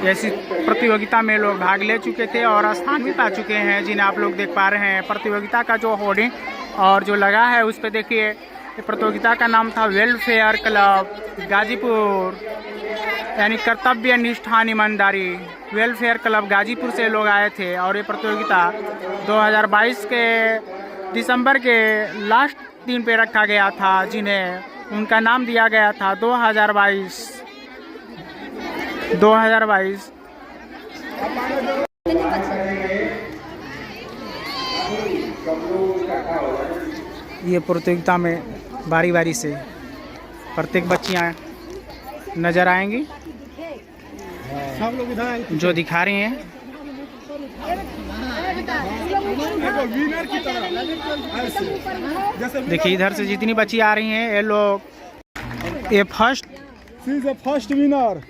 ऐसी प्रतियोगिता में लोग भाग ले चुके थे और स्थान भी पा चुके हैं, जिन्हें आप लोग देख पा रहे हैं। प्रतियोगिता का जो होर्डिंग और जो लगा है उस पर देखिए, प्रतियोगिता का नाम था वेलफेयर क्लब गाजीपुर, यानी कर्तव्य निष्ठान ईमानदारी। वेलफेयर क्लब गाजीपुर से लोग आए थे और ये प्रतियोगिता 2022 के दिसंबर के लास्ट दिन पे रखा गया था, जिन्हें उनका नाम दिया गया था 2022। ये प्रतियोगिता में बारी बारी से प्रत्येक बच्चियां नजर आएंगी जो दिखा रही हैं। देखिए इधर से जितनी बच्ची आ रही हैं, ये लोग ये फर्स्ट विनर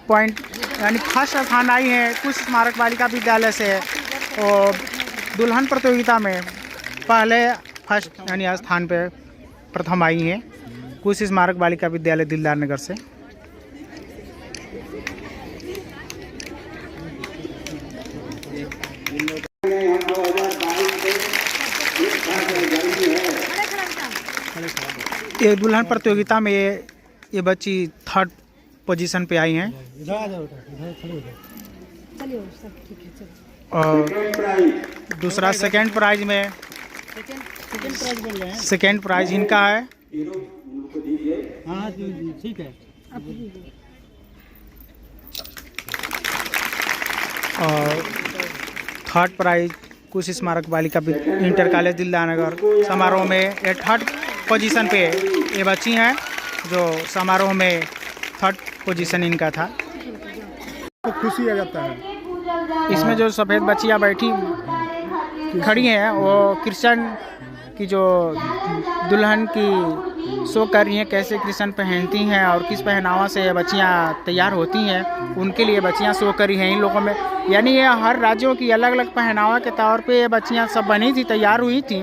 पॉइंट यानी फर्स्ट स्थान आई हैं कुछ स्मारक बालिका विद्यालय से। और दुल्हन प्रतियोगिता में पहले फर्स्ट यानी स्थान पे प्रथम आई हैं कुछ स्मारक बालिका विद्यालय दिलदार नगर से। ये दुल्हन प्रतियोगिता में ये बच्ची 3rd पोजीशन पे आई हैं और दूसरा सेकंड प्राइज में सेकंड प्राइज इनका है। हाँ ठीक है। और 3rd प्राइज कुछ स्मारक बालिका इंटर कॉलेज दिलदार नगर समारोह में ये 3rd पोजीशन पे ये बच्ची हैं जो समारोह में 3rd पोजीशन इनका था। तो खुशी आ जाता है। इसमें जो सफ़ेद बच्चियाँ बैठी खड़ी हैं वो कृष्ण की जो दुल्हन की शो कर रही हैं, कैसे कृष्ण पहनती हैं और किस पहनावा से बच्चियाँ तैयार होती हैं, उनके लिए बच्चियाँ शो करी हैं इन लोगों में। यानी ये हर राज्यों की अलग अलग पहनावा के तौर पे ये बच्चियाँ सब बनी थी, तैयार हुई थी।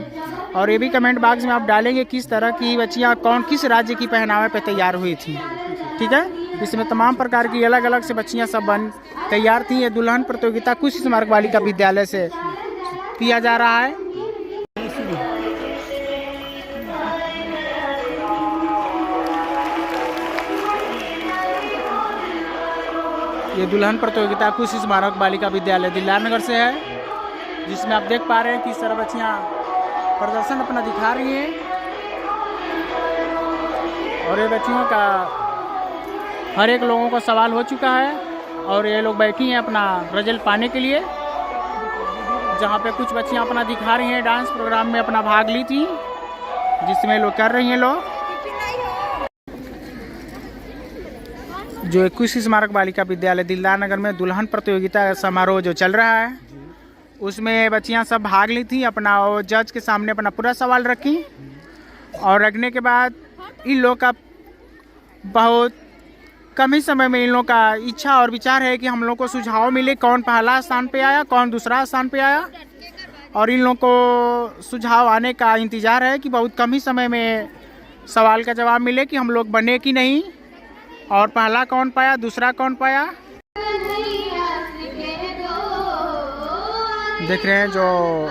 और ये भी कमेंट बॉक्स में आप डालेंगे किस तरह की बच्चियाँ किस राज्य की पहनावे पे तैयार हुई थी, ठीक है। इसमें तमाम प्रकार की अलग अलग से बच्चियाँ सब तैयार थी। ये दुल्हन प्रतियोगिता कुछ स्मारक बालिका विद्यालय से किया जा रहा है। ये दुल्हन प्रतियोगिता कुछ स्मारक बालिका विद्यालय दिलदार नगर से है, जिसमें आप देख पा रहे हैं कि सारी बच्चियाँ प्रदर्शन अपना दिखा रही हैं। और ये बच्चियों का हर एक लोगों का सवाल हो चुका है और ये लोग बैठी हैं अपना रिजल्ट पाने के लिए, जहाँ पे कुछ बच्चियाँ अपना दिखा रही हैं। डांस प्रोग्राम में अपना भाग ली थी जिसमें लोग कर रही हैं लोग। जो 21 स्मारक बालिका विद्यालय दिलदार नगर में दुल्हन प्रतियोगिता समारोह जो चल रहा है, उसमें बच्चियां सब भाग ली थी। अपना वो जज के सामने अपना पूरा सवाल रखी और रखने के बाद इन लोग का बहुत कम ही समय में इन लोग का इच्छा और विचार है कि हम लोग को सुझाव मिले कौन पहला स्थान पे आया, कौन दूसरा स्थान पे आया। और इन लोग को सुझाव आने का इंतज़ार है कि बहुत कम ही समय में सवाल का जवाब मिले कि हम लोग बने कि नहीं, और पहला कौन पाया, दूसरा कौन पाया। देख रहे हैं जो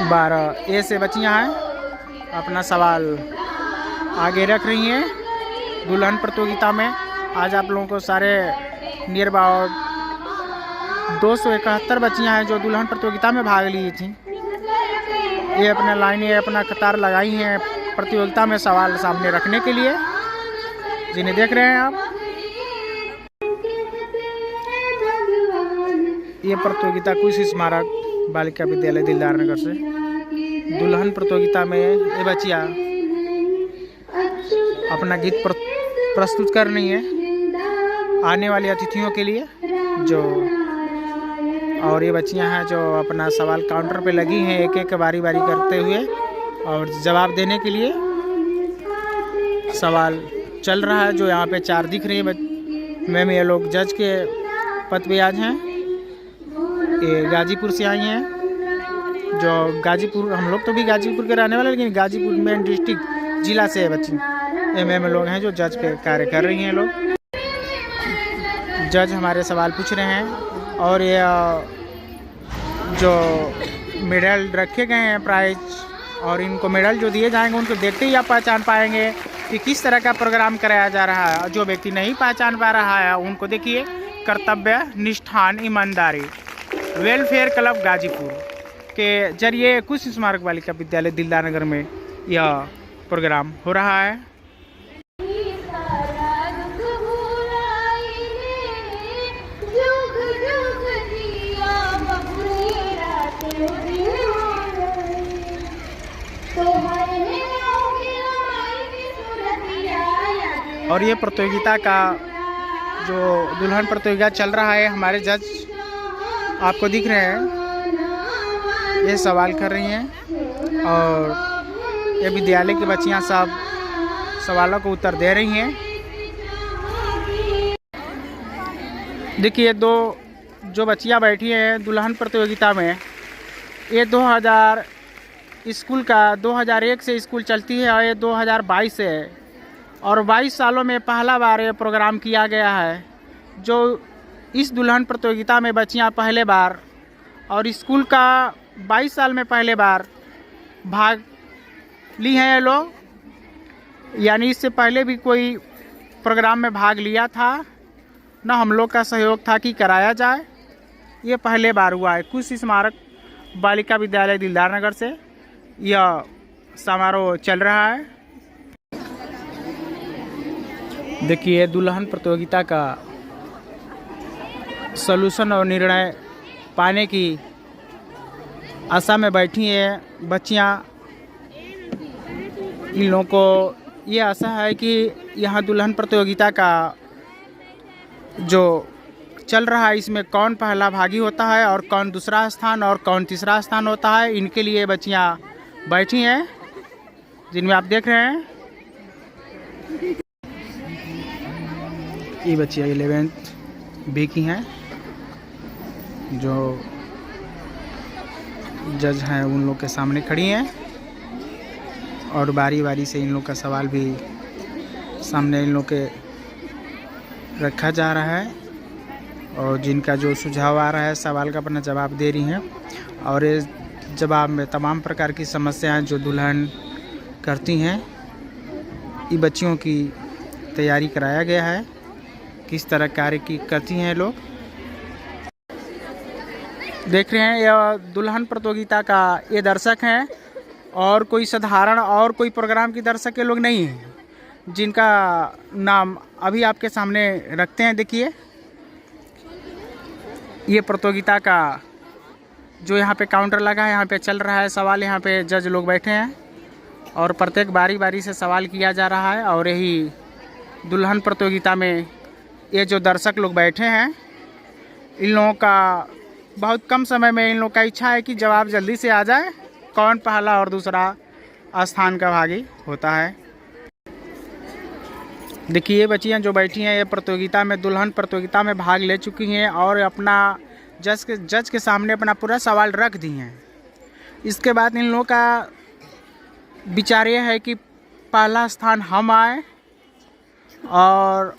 12 ए से बच्चियां हैं अपना सवाल आगे रख रही हैं दुल्हन प्रतियोगिता में। आज आप लोगों को सारे नियर अबाउट 271 बच्चियां हैं जो दुल्हन प्रतियोगिता में भाग ली थी। ये अपने लाइनें अपना कतार लगाई हैं प्रतियोगिता में सवाल सामने रखने के लिए, जिन्हें देख रहे हैं आप। ये प्रतियोगिता कुछ स्मारक बालिका विद्यालय दिलदार नगर से दुल्हन प्रतियोगिता में ये बच्चियाँ अपना गीत प्रस्तुत कर रही है आने वाली अतिथियों के लिए जो। और ये बच्चियाँ हैं जो अपना सवाल काउंटर पे लगी हैं एक एक बारी बारी करते हुए और जवाब देने के लिए। सवाल चल रहा है जो यहाँ पे 4 दिख रही है मैम। ये लोग जज के पद पे आज हैं। ये गाजीपुर से आई हैं, जो गाजीपुर, हम लोग तो भी गाजीपुर के रहने वाले, लेकिन गाजीपुर मेन डिस्ट्रिक्ट जिला से है बच्ची। एमएम लोग हैं जो जज पे कार्य कर रही हैं लोग। जज हमारे सवाल पूछ रहे हैं और ये जो मेडल रखे गए हैं प्राइज और इनको मेडल जो दिए जाएंगे उनको देखते ही आप पहचान पाएंगे कि किस तरह का प्रोग्राम कराया जा रहा है। जो व्यक्ति नहीं पहचान पा रहा है उनको देखिए कर्तव्य निष्ठान ईमानदारी वेलफेयर क्लब गाजीपुर के जरिए कुछ स्मारक बालिका विद्यालय दिलदार नगर में यह प्रोग्राम हो रहा है। और ये प्रतियोगिता का जो दुल्हन प्रतियोगिता चल रहा है, हमारे जज आपको दिख रहे हैं, ये सवाल कर रही हैं और ये विद्यालय की बच्चियां सब सवालों को उत्तर दे रही हैं। देखिए दो जो बच्चियां बैठी हैं दुल्हन प्रतियोगिता में, ये 2000 स्कूल का 2001 से स्कूल चलती है और ये 2022 से है और 22 सालों में पहला बार ये प्रोग्राम किया गया है। जो इस दुल्हन प्रतियोगिता में बच्चियां पहले बार और स्कूल का 22 साल में पहले बार भाग ली हैं ये लोग, यानी इससे पहले भी कोई प्रोग्राम में भाग लिया था ना हम लोग का सहयोग था कि कराया जाए, ये पहले बार हुआ है। कुछ स्मारक बालिका विद्यालय दिलदार नगर से यह समारोह चल रहा है। देखिए दुल्हन प्रतियोगिता का सलूशन और निर्णय पाने की आशा में बैठी हैं बच्चियां। इन लोगों को ये आशा है कि यहाँ दुल्हन प्रतियोगिता का जो चल रहा है इसमें कौन पहला भागी होता है और कौन दूसरा स्थान और कौन तीसरा स्थान होता है, इनके लिए बच्चियां बैठी हैं जिनमें आप देख रहे हैं। ये बच्चियां 11th बी की हैं, जो जज हैं उन लोग के सामने खड़ी हैं और बारी बारी से इन लोग का सवाल भी सामने इन लोग के रखा जा रहा है और जिनका जो सुझाव आ रहा है सवाल का अपना जवाब दे रही हैं और ये जवाब में तमाम प्रकार की समस्याएं जो दुल्हन करती हैं, ये बच्चियों की तैयारी कराया गया है, किस तरह कार्य की करती हैं लोग। देख रहे हैं यह दुल्हन प्रतियोगिता का ये दर्शक हैं और कोई साधारण और कोई प्रोग्राम की दर्शक ये लोग नहीं हैं, जिनका नाम अभी आपके सामने रखते हैं। देखिए ये प्रतियोगिता का जो यहाँ पे काउंटर लगा है, यहाँ पे चल रहा है सवाल, यहाँ पे जज लोग बैठे हैं और प्रत्येक बारी बारी से सवाल किया जा रहा है। और यही दुल्हन प्रतियोगिता में ये जो दर्शक लोग बैठे हैं, इन लोगों का बहुत कम समय में इन लोग का इच्छा है कि जवाब जल्दी से आ जाए, कौन पहला और दूसरा स्थान का भागी होता है। देखिए बच्चियां जो बैठी हैं ये प्रतियोगिता में दुल्हन प्रतियोगिता में भाग ले चुकी हैं और अपना जज के सामने अपना पूरा सवाल रख दी हैं। इसके बाद इन लोगों का विचार ये है कि पहला स्थान हम आए, और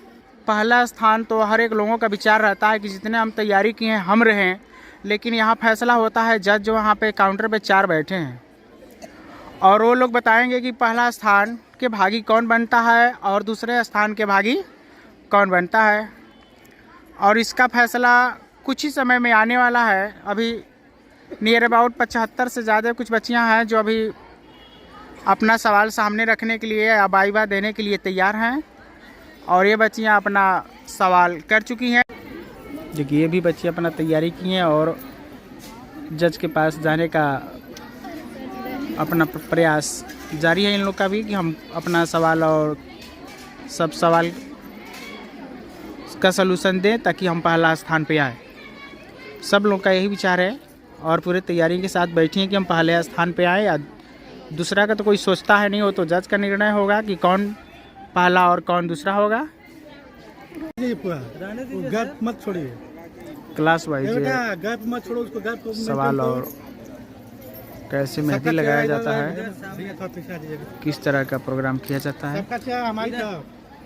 पहला स्थान तो हर एक लोगों का विचार रहता है कि जितने हम तैयारी किए हैं हम रहें, लेकिन यहाँ फैसला होता है जज जो वहाँ पे काउंटर पे 4 बैठे हैं और वो लोग बताएंगे कि पहला स्थान के भागी कौन बनता है और दूसरे स्थान के भागी कौन बनता है। और इसका फैसला कुछ ही समय में आने वाला है। अभी नियर अबाउट 75 से ज़्यादा कुछ बच्चियां हैं जो अभी अपना सवाल सामने रखने के लिए या वाइवा देने के लिए तैयार हैं और ये बच्चियां अपना सवाल कर चुकी हैं। देखिए ये भी बच्चे अपना तैयारी की हैं और जज के पास जाने का अपना प्रयास जारी है इन लोग का भी कि हम अपना सवाल और सब सवाल का सलूशन दें ताकि हम पहला स्थान पे आए। सब लोग का यही विचार है और पूरे तैयारी के साथ बैठी हैं कि हम पहले स्थान पे आए। या दूसरा का तो कोई सोचता है नहीं, वो तो जज का निर्णय होगा कि कौन पहला और कौन दूसरा होगा। गैप मत छोड़िए, क्लास वाइज गैप मत छोड़ो उसको, गैप को सवाल और कैसे मेहंदी लगाया जाता है, किस तरह का प्रोग्राम किया जाता है।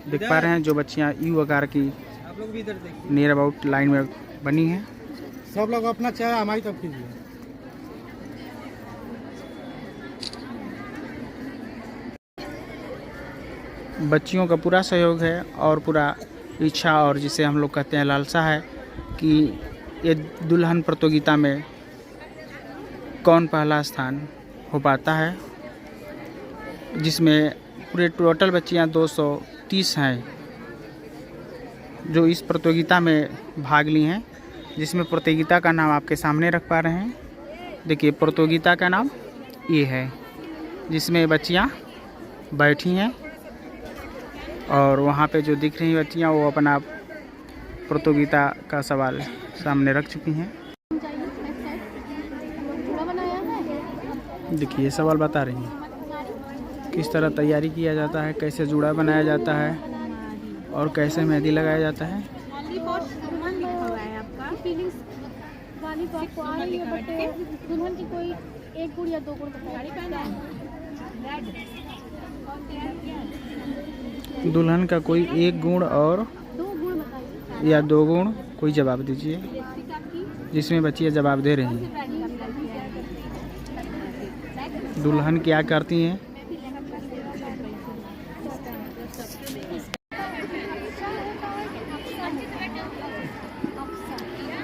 देख पा रहे हैं जो बच्चियां यू आकार की आप लोग भी इधर देखिए। नियर अबाउट लाइन में बनी है। सब लोग अपना चाय हमारी तरफ कीजिए। बच्चियों का पूरा सहयोग है और पूरा इच्छा और जिसे हम लोग कहते हैं लालसा है कि ये दुल्हन प्रतियोगिता में कौन पहला स्थान हो पाता है, जिसमें पूरे टोटल बच्चियां 230 हैं जो इस प्रतियोगिता में भाग ली हैं, जिसमें प्रतियोगिता का नाम आपके सामने रख पा रहे हैं। देखिए प्रतियोगिता का नाम ये है, जिसमें बच्चियां बैठी हैं और वहाँ पे जो दिख रही बच्चियाँ वो अपना प्रतियोगिता का सवाल सामने रख चुकी हैं। देखिए सवाल बता रही हैं किस तरह तैयारी किया जाता है, कैसे जूड़ा बनाया जाता है और कैसे मेहंदी लगाया जाता है। दुल्हन की कोई एक गुण या दो गुण दुल्हन का कोई एक गुण और या दो गुण कोई जवाब दीजिए, जिसमें बच्चियाँ जवाब दे रही हैं। दुल्हन क्या करती हैं?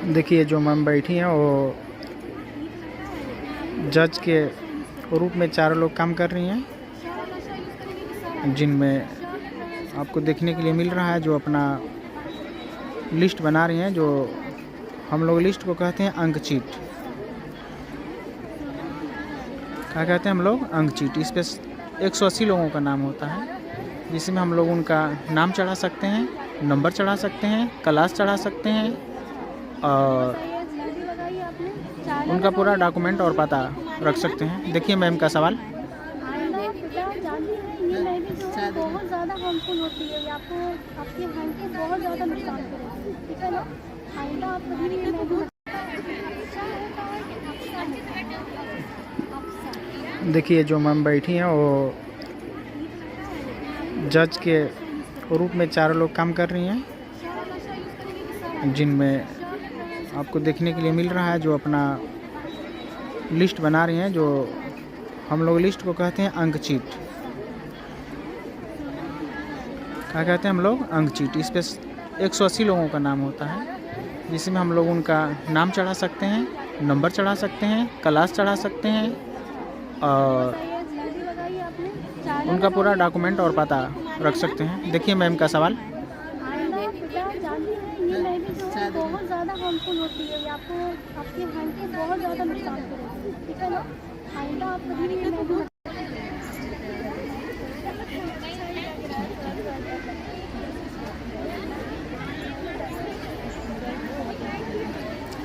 देखिए जो मैम बैठी हैं वो जज के रूप में 4 लोग काम कर रही हैं, जिनमें आपको देखने के लिए मिल रहा है जो अपना लिस्ट बना रही हैं, जो हम लोग लिस्ट को कहते हैं अंक चीट। क्या कहते हैं हम लोग? अंक चीट। इस पे 180 लोगों का नाम होता है, जिसमें हम लोग उनका नाम चढ़ा सकते हैं, नंबर चढ़ा सकते हैं, क्लास चढ़ा सकते हैं और उनका पूरा डॉक्यूमेंट और पता रख सकते हैं। देखिए मैम का सवाल। बहुत ज़्यादा हार्मफुल होती है, ये आपको आपके हेल्थ को बहुत ज़्यादा नुकसान करेगी, ठीक है ना। आइंदा आप कभी भी देखिए जो मैम बैठी हैं वो जज के रूप में 4 लोग काम कर रही हैं, जिनमें आपको देखने के लिए मिल रहा है जो अपना लिस्ट बना रही हैं, जो हम लोग लिस्ट को कहते हैं अंक चीट। क्या कहते हैं हम लोग? अंक चीट। इस पे 180 लोगों का नाम होता है, जिसमें हम लोग उनका नाम चढ़ा सकते हैं, नंबर चढ़ा सकते हैं, क्लास चढ़ा सकते हैं और उनका पूरा डॉक्यूमेंट और पता रख सकते हैं। देखिए मैम का सवाल। बहुत ज़्यादा हार्मफुल होती है, ये आपको आपके हेल्थ को बहुत ज़्यादा नुकसान करेगी, ठीक है ना। आइंदा आप कभी भी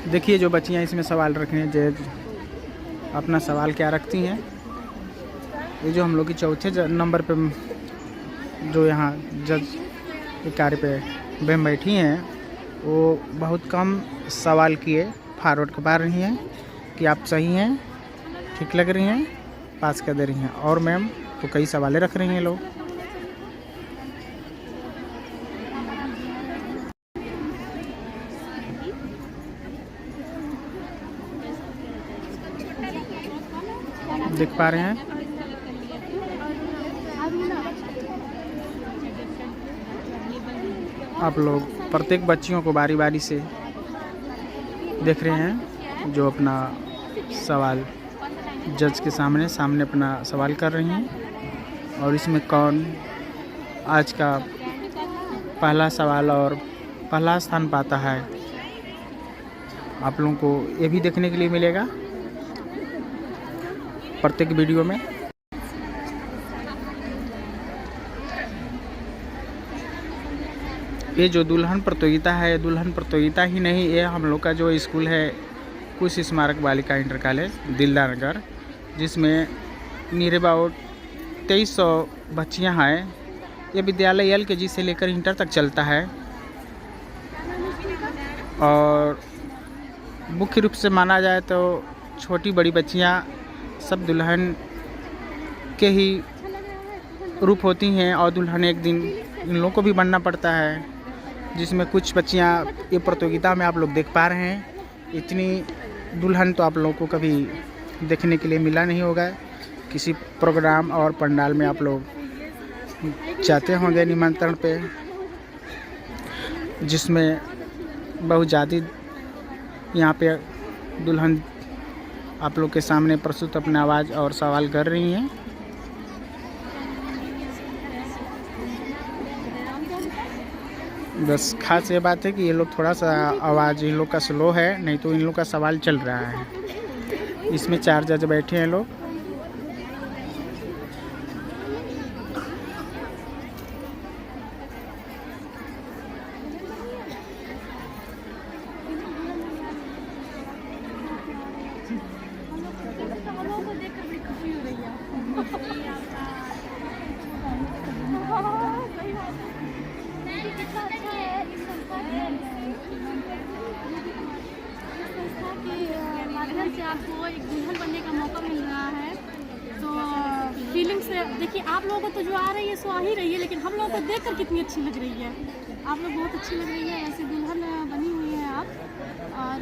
देखिए जो बच्चियाँ इसमें सवाल रख रही हैं, जज अपना सवाल क्या रखती हैं। ये जो हम लोग की चौथे नंबर पे जो यहाँ जज के कार्य पे मैम बैठी हैं, वो बहुत कम सवाल किए फॉरवर्ड करवा रही हैं कि आप सही हैं, ठीक लग रही हैं, पास कर दे रही हैं। और मैम तो कई सवालें रख रही हैं लोग। देख पा रहे हैं आप लोग प्रत्येक बच्चियों को बारी बारी से देख रहे हैं जो अपना सवाल जज के सामने अपना सवाल कर रही हैं, और इसमें कौन आज का पहला सवाल और पहला स्थान पाता है आप लोगों को ये भी देखने के लिए मिलेगा प्रत्येक वीडियो में। ये जो दुल्हन प्रतियोगिता है, दुल्हन प्रतियोगिता ही नहीं, ये हम लोग का जो स्कूल है कुश स्मारक बालिका इंटर कॉलेज दिलदार नगर, जिसमें नियर अबाउट 2300 बच्चियां हैं। ये विद्यालय LKG से लेकर इंटर तक चलता है और मुख्य रूप से माना जाए तो छोटी बड़ी बच्चियां सब दुल्हन के ही रूप होती हैं और दुल्हन एक दिन इन लोगों को भी बनना पड़ता है। जिसमें कुछ बच्चियां ये प्रतियोगिता में आप लोग देख पा रहे हैं। इतनी दुल्हन तो आप लोगों को कभी देखने के लिए मिला नहीं होगा। किसी प्रोग्राम और पंडाल में आप लोग जाते होंगे निमंत्रण पे, जिसमें बहुत ज़्यादा यहाँ पे दुल्हन आप लोग के सामने प्रस्तुत अपना आवाज़ और सवाल कर रही हैं। बस खास ये बात है कि ये लोग थोड़ा सा आवाज़ इन लोग का स्लो है, नहीं तो इन लोग का सवाल चल रहा है। इसमें 4 जज बैठे हैं लोग। माध्यम से आपको एक दुल्हन बनने का मौका मिल रहा है, तो फीलिंग से देखिए आप लोगों को तो जो आ रही है सो आ ही रही है, लेकिन हम लोगों को देखकर कितनी अच्छी लग रही है। आप लोग बहुत अच्छी लग रही है, ऐसे दुल्हन बनी हुई है आप। और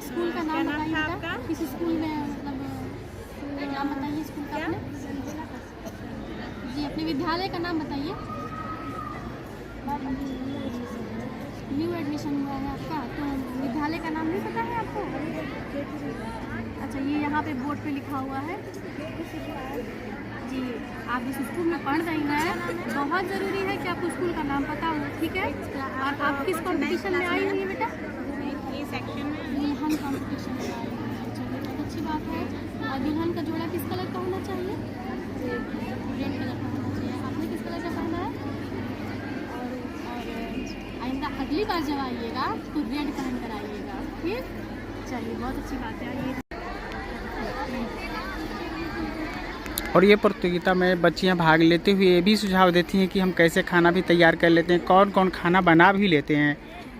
स्कूल का नाम बताइए बेटा, किस स्कूल में मतलब नाम बताइए स्कूल का अपने जी, अपने विद्यालय का नाम बताइए। न्यू एडमिशन हुआ है आपका, तो विद्यालय का नाम नहीं पता है आपको? अच्छा, ये यहाँ पे बोर्ड पे लिखा हुआ है जी। आप जिस स्कूल में पढ़ रही हैं बहुत ज़रूरी है कि आपको स्कूल का नाम पता हो, ठीक है? और आप किस कंपटीशन में आई हुई है बेटा? ये सेक्शन में दुल्हन कंपटीशन में आई हुई है। चलिए बहुत अच्छी बात है। और दुल्हन का जोड़ा किस कलर का होना चाहिए? रेड कलर का होना चाहिए। आपने किस कलर का पहना है? और आइंदा अगली बार जब आइएगा तो रेड पहन कर आइएगा, ठीक? चलिए बहुत अच्छी बात है। आइए। और ये प्रतियोगिता में बच्चियां भाग लेते हुए ये भी सुझाव देती हैं कि हम कैसे खाना भी तैयार कर लेते हैं, कौन कौन खाना बना भी लेते हैं।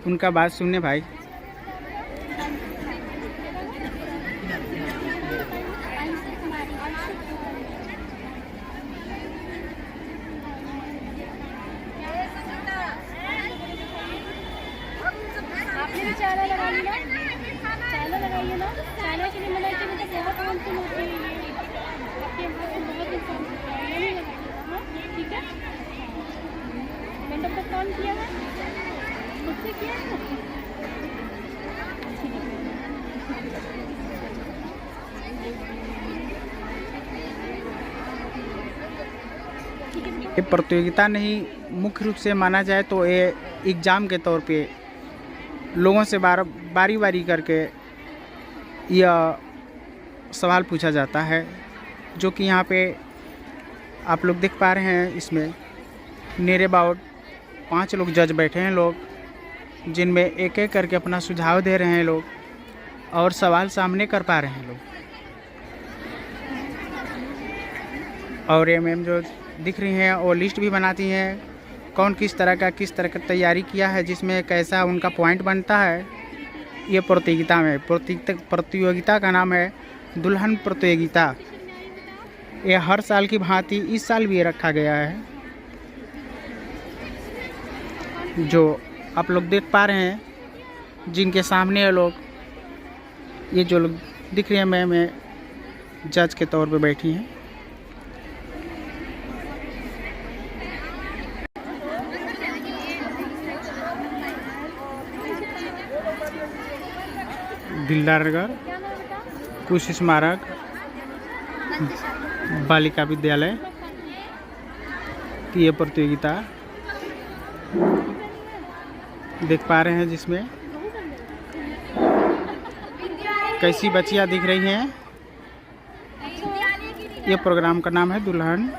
उनका बात सुनने भाई। आपने भी चारा लगा लिया? चारा लगाइए ना, चारा के लिए मना के बेटा बहुत हार्मफुल होती है ये, आपके यहाँ से बहुत नुकसान होता है, ये नहीं लगाइएगा। हाँ ठीक है। मैंने तो कौन किया है? मुझसे किया है ना? ये प्रतियोगिता नहीं, मुख्य रूप से माना जाए तो ये एग्ज़ाम के तौर पे लोगों से बारी बारी करके यह सवाल पूछा जाता है, जो कि यहाँ पे आप लोग देख पा रहे हैं। इसमें नियर अबाउट 5 लोग जज बैठे हैं लोग, जिनमें एक एक करके अपना सुझाव दे रहे हैं लोग और सवाल सामने कर पा रहे हैं लोग। और ये मैम जो दिख रही हैं वो लिस्ट भी बनाती हैं, कौन किस तरह का तैयारी किया है, जिसमें कैसा उनका पॉइंट बनता है। ये प्रतियोगिता में प्रतियोगिता का नाम है दुल्हन प्रतियोगिता। ये हर साल की भांति इस साल भी ये रखा गया है। जो आप लोग देख पा रहे हैं, जिनके सामने ये लोग, ये जो लोग दिख रहे हैं मैम जज के तौर पे बैठी हैं। दिलदार नगर कुश स्मारक बालिका विद्यालय की ये प्रतियोगिता देख पा रहे हैं, जिसमें कैसी बच्चियां दिख रही हैं। ये प्रोग्राम का नाम है दुल्हन